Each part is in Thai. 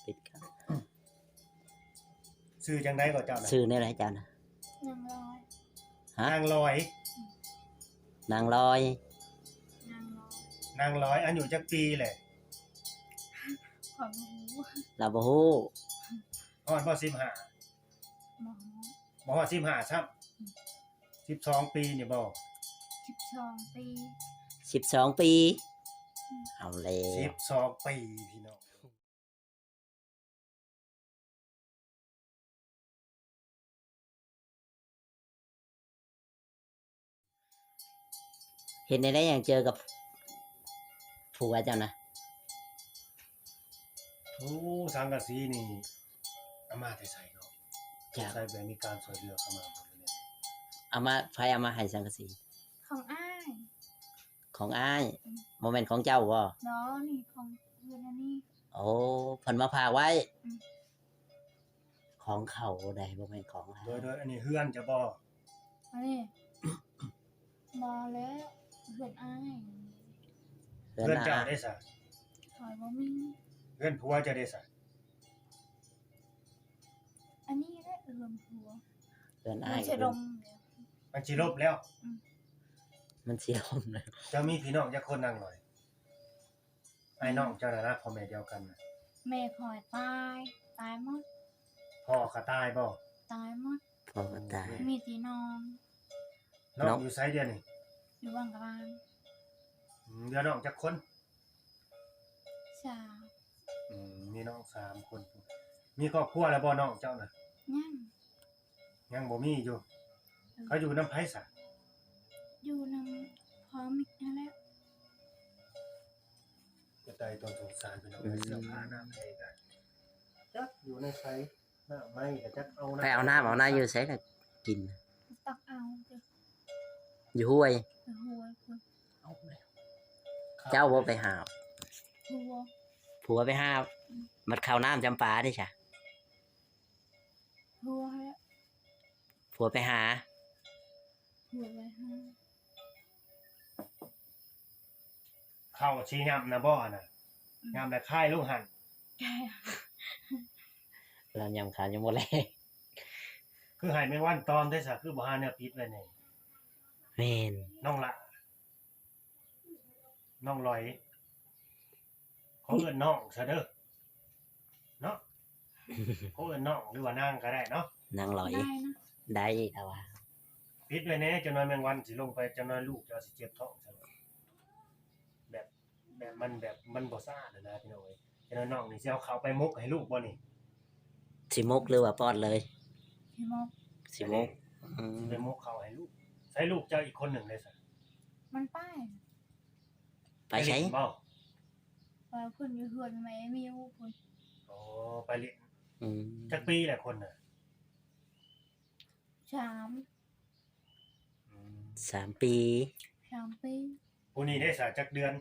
ปิดกัน ซื้อจังได๋ก็เจ้าน่ะ ชื่อนี่อะไรเจ้านะ นางลอย ฮะ นางลอย นางลอย นางลอย นางลอยอายุจักปีแหละ ขอบหู เราบ่ฮู้ ฮอดบ่15 หมอ บ่ฮอด15ซ้ำ12 ปีนี่บ่ 12 ปี 12 ปีเอาแล้ว 12 ปีพี่น้องเห็นได้ยังเจอกับผัวเจ้านะ โอ้สังกะสีนี่เอามาแต่ไสเนาะ จาก ใส่แบบมีการช่วยเหลือเข้ามาบ่เนี่ย เอามาไฟเอามาให้สังกะสี ของอ้าย ของอ้ายโมเมนต์ของเจ้าบ่ เนาะนี่ของเพื่อนอันนี้ โอ้เพิ่นมาพากไว้ อืม ของเขาได้บ่แม่นของเรา โดยอันนี้เฮือนจะบ่ อันนี้ มาแล้วเพื่อนอ้าย เพิ่น เฮือน น่ะ เจ้าได้ซะ ถอยบ่มี เฮือนผัวจะได้ซะ อันนี้แหละเอื้อมผัว เพิ่น มั อ้าน ย จะดมเนี่ย มันสิลบแล้ว มันเสียมเลย เจ้ามีพี่น้องจักคนนั่งหน่อยไอ้น้องเจ้าน่ะนะพ่อแม่เดียวกันน่ะ แม่คอยตายตายหมด พ่อก็ตายบ่ ตายหมด พอก็ตาย มีที่นอน น้อ น้อง ง อยู่ไสเดียวนี่ อยู่บ้านกลาง เดี๋ยวน้องจักคน สาว มีน้อง3คน มีครอบครัวแล้วบ่น้องเจ้าน่ะ ยัง ยังบ่มีอยู่ เขาอยู่นำไผซะ อยู่นำพร้อมอีกนั่นแหละ จะได้ต้นสงสารพี่น้องเสื้อผ้าน้ำให้ได้จักอยู่ในไสน้ำไม่ก็จักเอา ไปเอาน้ำเอาน้าอยู่ไสน่ะกิน ตักเอาเด้อ อยู่ห้วย ไปหัวคุณ เอาแล้วเจ้าบ่ไปหา หัว ผัวไปหามัดข้าวน้ำจำปาดิจ้ะ หัวแล้ว ผัวไปหา หัวไว้ให้ เข้าชี้ยำนะบ่น่ะยำแต่ค่ายลูกหัน แก เรายำขาวยังบ่แล คือให้แมงวันตอมได้ซะคือบ่หาแนวปิดไว้นี่ แม่น น้องละน้องลอยเขาเอิ้นน้องซะเด้อเนาะเขาเอิ้นน้องหรือว่านางก็ได้เนาะ นางลอย ได้นะ ได้แต่ว่า ปิดไว้แน่จังน้อยแมงวันสิลงไปจังน้อยลูกเจ้าสิเจ็บท้องซะแบบมันบ่สะอาดนะพี่น้องเอ้ยจังน้อยน้องนี่สิเอาเข้าไปมุกให้ลูกบ่นี่ สิมกหรือว่าปอดเลย พี่มก สิมกอืม ไปมุกเข้าให้ลูกใส่ลูกเจ้าอีกคนหนึ่งเลยซะ มันป้าย ไปใช้ เล่นบ่ ว่าเพิ่นอยู่เฮือนแม่มีอยู่เพิ่น อ๋อไปเล่น อืม จักปีแหละคนน่ะ 3 3 ปี 3 ปี ผู้นี้ได้สาจักเดือน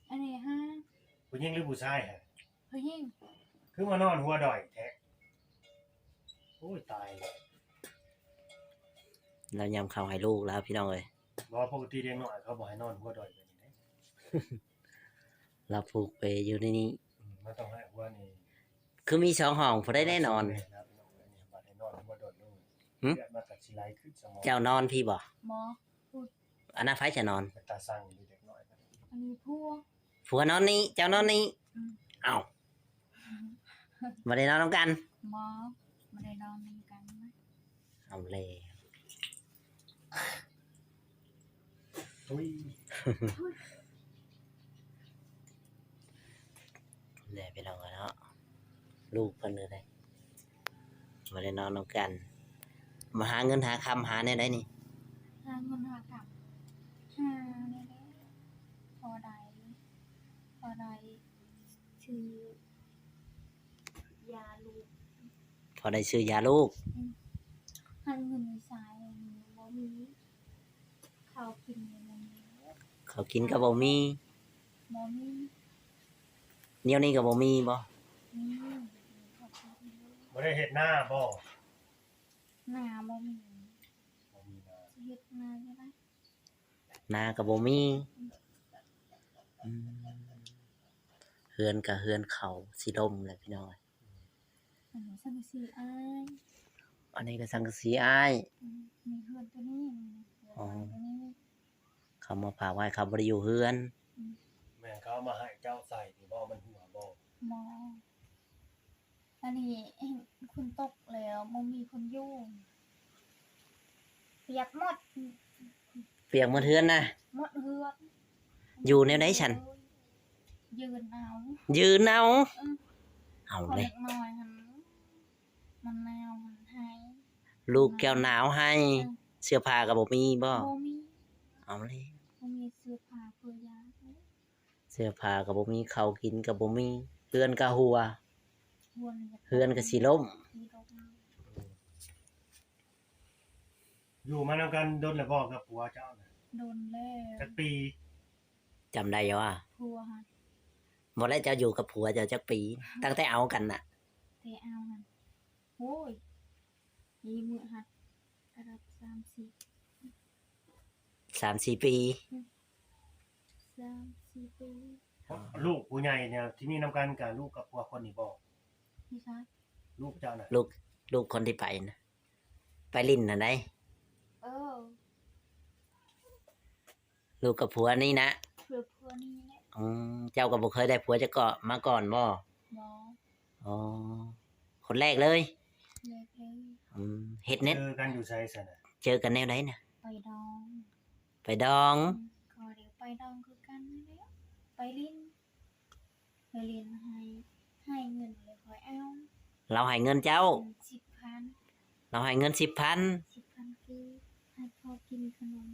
อันนี้5 ผู้หญิงหรือผู้ชายฮะ ผู้หญิง คือมานอนหัวดอยแท้โอ้ยตายแล้ว เรายำข้าวให้ลูกแล้วพี่น้องเอ้ย บ่ปกติเด็กน้อยเขาบ่ให้นอนหัวดอยแบบนี้นะ เราผูกไปอยู่ในนี้ มันต้องให้หัวนี่ คือมี2ห้องพอได้แน่นอน บัดให้นอนหัวดอยลง หึ เลือดมันก็สิไหลขึ้นสมอง เจ้านอนพี่บ่ หมอ อันนั้นไฟจะนอน เป็นตาสั่งอยู่เด็กน้อยนะ อันนี้ผัว ผัวนอนนี้เจ้านอนนี้ อืม เอ้าบ่ได้นอนนำกัน หมอบ่ได้นอนนำกันนะ เอาเลย อุ้ย เลยพี่น้องเอ้ยเนาะลูกเพิ่นเลยบ่ได้นอนนำกัน มาหาเงินหาคำหาแนวใดนี่ หาเงินหาคำหาได้แล้วพอได้ชื่อยาลูก พอได้ซื้อยาลูก หันเงินสายบ่มีข้าวกินในมันนี้ เขากินก็บ่มี บ่มี เดี๋ยวนี้ก็บ่มีบ่ มีข้าวกิน บ่ได้เฮ็ดหน้าบ่ หน้าบ่มี บ่มีหน้า สิเฮ็ดหน้าได้ไหม นาก็บ่มีห ฮือนกับเฮือนเขาสิล่มเลยพี่น้อง อันนี้สังกะสีอ้าย อันนี้ก็สังกะสีอ้าย มีเฮือนตัวนี้เฮือนตัวนี้ เขามาฝากไว้เขาบ่ได้อยู่เฮือน แม่เขาเอามาให้เจ้าใส่นี่บ่มันหัวบ่ หมออันนี้เองคุณตกแล้วมันมีคนอยู่เปียกหมด เปียกหมดเฮือนนะ หมดเฮือน อยู่แนวไหนฉัน ยืนเอา ยืนเอา อืม เอา คน เลย เล็กน้อยหันมันแนวมันให้ ลูกแก้วหนาวให้ เสื้อผ้าก็บ่มีบ่ บ่มี เอาเลย บ่มีเสื้อผ้าเพื่อยา เสื้อผ้าก็บ่มีข้าวกินก็บ่มีเฮือนก็หัว เฮือนก็สิล่ม อยู่มานำกันโดนแล้วบ่กับผัวเจ้าน่ะ โดนแล้ว จักปี จำได้อยู่ว่า พัวหัน บ่ได้เจ้าอยู่กับผัวเจ้าจักปี ตั้งแต่เอากันน่ะ แต่เอาหันโอ้ยยีมือหัดกระดับ3-4 ปี 3-4 ปี ลูกผู้ใหญ่เนี่ยที่มีนำกันกับลูกกับผัวคนนี้บ่ พี่ชาย ลูกเจ้าน่ะ ลูกคนที่ไปนะไปลิ้นน่ะได้ เออ ลูกกับผัวนี่นะ เพื่อพัวนี่แหละ เจ้าก็บ่เคยได้ผัวจะเกาะมาก่อนบ่ บอ อ๋อคนแรกเลย เล็กเลย เฮ็ดเน็ต เจอกันอยู่ไสซั่นน่ะ เจอกันแนวไหนน่ะ ไปดอง ไปดอง ก็เดี๋ยวไปดองคือกันนี่แหละไปลิ้นไปเรียนให้เงินเลยคอยเอา เราให้เงินเจ้า 10,000 เราให้เงิน 10,000 10,000คือให้พอกินขนม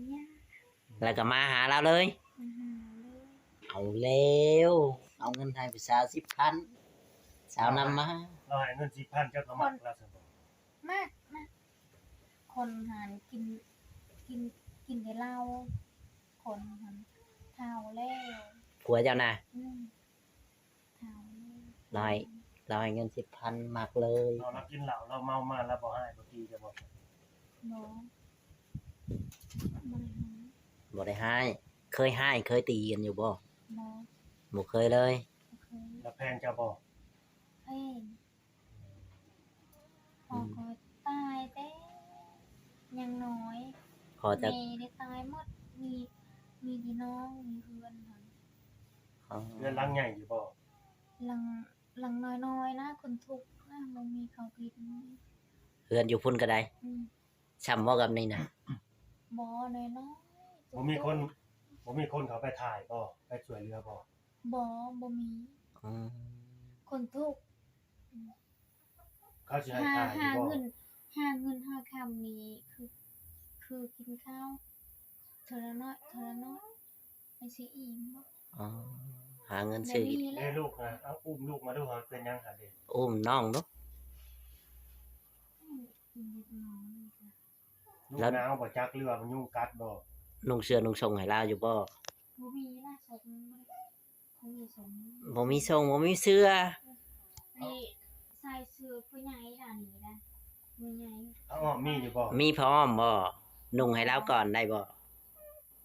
เนี่ย แล้วก็มาหาเราเลย อาหารเลย เอาแล้วเอาเงินไทยไปสาว 10,000สาวนำมา เราให้เงิน10,000เจ้าก็มักแล้วซั่นบ่ มากนะคนหารกินแต่เหล้าคนหันเท่าแล้ว ผัวเจ้าน่ะ เท่าแล้ว เราให้เงิน 10,000มักเลย เรากินเหล้าเราเมามาแล้วบ่ให้บ่ตีจะบ่ บอมันหัน บ่ได้ให้เคยตีกันอยู่บ่ บอ บ่เคยเลย เคย แล้วแพงเจ้าบ่ เพ่งพอก็ตายแต่ยังน้อย พอจะ แม่ได้ตายหมดมีพี่น้องมีเพื่อนหัน อ๋อ เรือนหลังใหญ่อยู่บ่ หลังน้อยๆนะคนทุกข์นะมันมีเขาวกิน เพื่อนอยู่พุ่นก็ได้ อืม ช้ำบ่กับนี่นะ บ่น้อยๆ บ่มีคนเขาไปถ่ายบ่ไปช่วยเหลือบ่ บ่มี อืม คนทุกข์ เขาสิให้ หา ถ่ายอยู่บ่ เงินหาคำนี้คือกินข้าวเทอละน้อยไม่สิอิ่มบ่ อ๋อหาเงิน ได้ ซื้อ มีแล้ ให้ ว ลูกนะเอาอุ้มลูกมาดูว่าเป็นหยังหาเด็ก อุ้มน้องเนาะ กินเล็กน้อยจ้ะ ลูก แล้ว หนาวบ่จักหรือว่ามันยุงกัดบ่ นุ่งเสื้อนุ่งทรงให้ลาวอยู่บ่ บ่มีนะสมคงมีสม บ่มีทรงบ่มีเสื้อ นี่ใส่เสื้อผู้ใหญ่ด่านี้นะผู้ใหญ่ เอาอ้อมีอยู่บ่ มีพร้อมบ่นุ่งให้ลาวก่อนได้บ่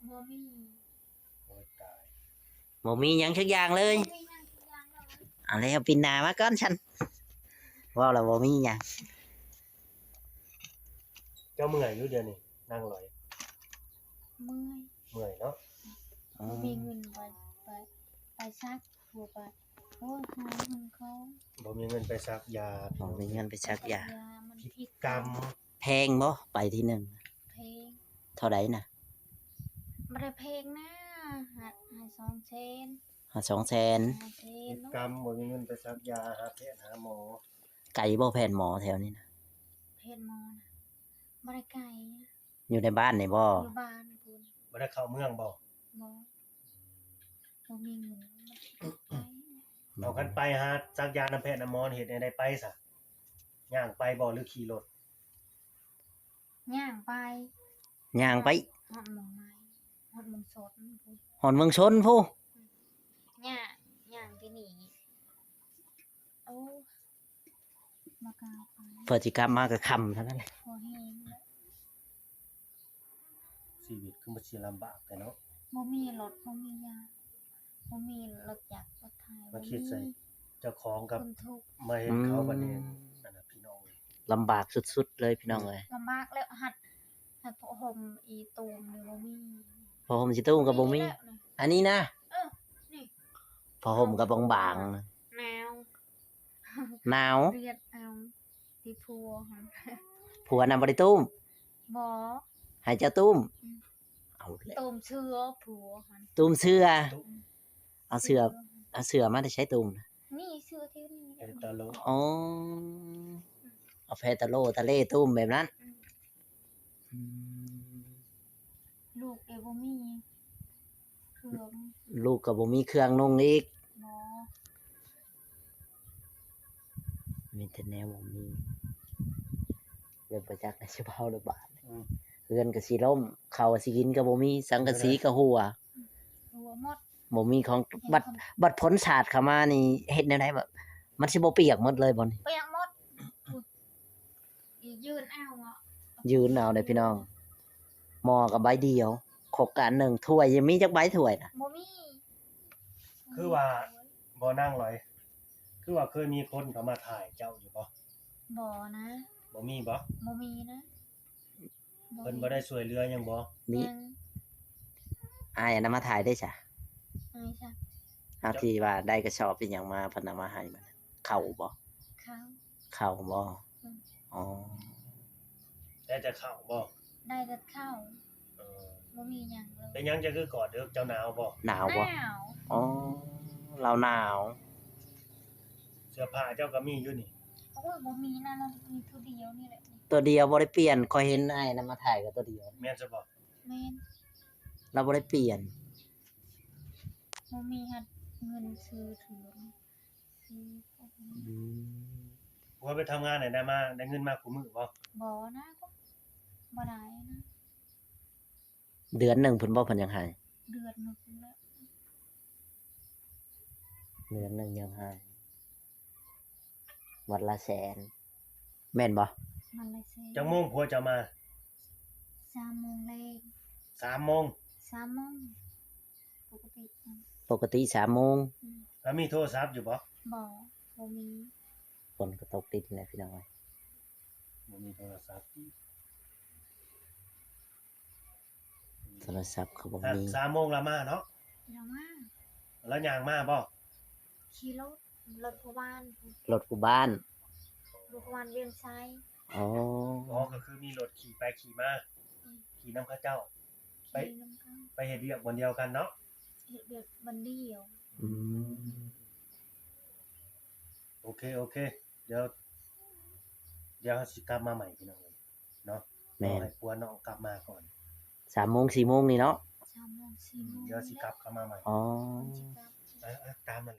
บ่มี โอ้ยตาย บ่มีหยังสักอย่างเลย บ่มีหยังทุกอย่างเลย เอาแล้วปินหน้ามาก่อนฉันเว้าแล้วบ่มีหยัง เจ้าเมื่อยอยู่เดี๋ยวนี้นั่งลอย เมื่อย เมื่อยเนาะ อ๋อ บ่มีเงินไปซักหัวไปโอ้ยหาเงินเขา บ่มีเงินไปซักยา บ่มีเงินไปซักยา มัน พิษ ผิด กรรม แพงบ่ไปที่หนึง เพลง เท่าใดน่ะ บ่ได้เพลงนะหา2เซน หา200,000 5เซ พิ น ษกรรมบ่มีเงินไปซักยาหาแพทย์หาหมอ ไกลบ่แพทย์หมอแถวนี้นะ เพลงมอนะบ่ได้ไกลนะ อยู่ในบ้านนี่บ่ อยู่บ้านพุ่น บ่ได้เข้าเมืองบ่ บ่มีเงินไป เอากันไปหาซักยาน้ำแพทย์น้ำหมอเฮ็ดให้ได้ไปซะย่างไปบ่หรือขี่รถ ย่างไป ย่างไป ฮอดหมองไม้ฮอดหมองสดพุ่น หอนเมืองชนผู้ ย่างไปนี่โอ้มากาวไป เปิดจิกรรมมาก็ค่ำเท่านั้นแหละ พอแห้งแล้ว ชีวิตคือมันสิลำบากแต่เนาะ บ่มีรถบ่มียา บ่มีรถจักรรถไถ มาคิดใส่เจ้าของกับ คนทุกข์ มาเห็นเขาบัดนี้นั่นน่ะพี่น้อง ลำบากสุดๆเลยพี่น้องเอ้ย ลำบากแล้วหัดผ้าห่มอีตูมนี่บ่มี พอห่มสิตุ้มกับบ่มี แล้วนะ อันนี้นะ นี่ พอห่มกับบางๆนะ แนว หนาว เรียดเอาที่พัวหั่น ผัวนำบ่ได้ตุ้ม บ่ ให้เจ้าตุ้มเอาแหละ ตูมเชื้อผัวหั่น ตุ้มเสื้อเอาเสื้อมาได้ใช้ตุ้มนะ นี่เชื้อที่นี่ เอตาโล อ๋อเอาแพตะโลตะเล่ตุ้มแบบนั้นอืม ลูกบ่มีเครื่อง ลูกก็บ่มีเครื่องนุ่งอีก บ่ มีแต่แนวบ่มีเรื่องประจักษ์ในเฉพาะระบาด อืม เรือนก็สิล่มข้าวสิกินก็บ่มีสังกะสีก็หัว หัวหมด บ่มีของ เห็น บัด คน บัดพ้นศาสตร์เข้ามานี่เฮ็ดแนวใดแบบมันสิบ่เปียกหมดเลยบ่นี่ เปียกหมดอุ๊ยอียืนเอาอ่ะ ยืนเอาเลยพี่น้องหม้อกับใบเดียวขกกันหนึ่งถ้วยยังมีจักใบถ้วยน่ะ บ่มี คือว่า บ่นั่งลอย คือว่าเคยมีคนเขามาถ่ายเจ้าอยู่บ่ บ่นะ บ่มีบ่ บ่มีนะ เพิ่นบ่ได้ช่วยเหลือหยังบ่ มี ยัง อายอันนำมาถ่ายได้จ้ะ ไอ้จ้ะ เอาที่ว่าได้กระสอบเป็นหยังมาเพิ่นเอามาให้มันเข้าบ่ เขา เข้าบ่ อืม อ๋อ แต่จะเข้าบ่ ได้แต่ข้าว เออ บ่มีหยังเลย เป็นหยังจะคือกอดเด้อเจ้าหนาวบ่ หนาวบ่ หนาว อ๋อเราหนาว เสื้อผ้าเจ้าก็มีอยู่นี่ โอ้ยบ่มีนะเรามีตัวเดียวนี่แหละ ตัวเดียวบ่ได้เปลี่ยนคอยเห็นอ้ายนำมาถ่ายก็ตัวเดียว แม่นซะบ่ แม่น เราบ่ได้เปลี่ยน บ่มีหัดเงินซื้อถือซื้อพวกนี้ อืม ผัวไปทำงานได้มาได้เงินมาคุมื้อบ่ บ่นะก็บ่ได้นะ เดือนหนึงเพิ่นบ่เพิ่นยังให้ เดือนหนึงแล้ว เดือนหนึงยังให้วันละแสนแม่นบ่ มันเลยสิ จังโมงผัวจะมา 3 โมงแรง 3 โมง 3 โมงปกตินะ ปกติ3 โมง แล้วมีโทรศัพท์อยู่บ่ บ่มี ฝนก็ตกติดนี่แหละพี่น้องเอ้ย บ่มีโทรศัพท์ โทรศัพท์เขาบ่ อ่ะ มี 3 โมงละมาเนาะ แล้วมา แล้วย่างมาบ่ ขี่รถพยาบาล รถกูบ้าน รถพยาบาลเวียงชัย อ๋อ อ๋อก็คือมีรถขี่ไปขี่มาขี่นำเขาเจ้า ไป ขี่นำกัน ไปเฮ็ดเวียกบนเดียวกันเนาะ เฮ็ดเวียกวันเดียว อืม โอเคโอเค เดี๋ยวสิกลับมาใหม่พี่น้องเอ้ยเนาะ แม่ รอ น ให้ผัวน้องกลับมาก่อน 3 โมง 4 โมงนี่เนาะ 3 โมง 4 โมง เดี๋ยวสิกลับเข้ามาใหม่ อ๋อ สิกลับ ตามนั้น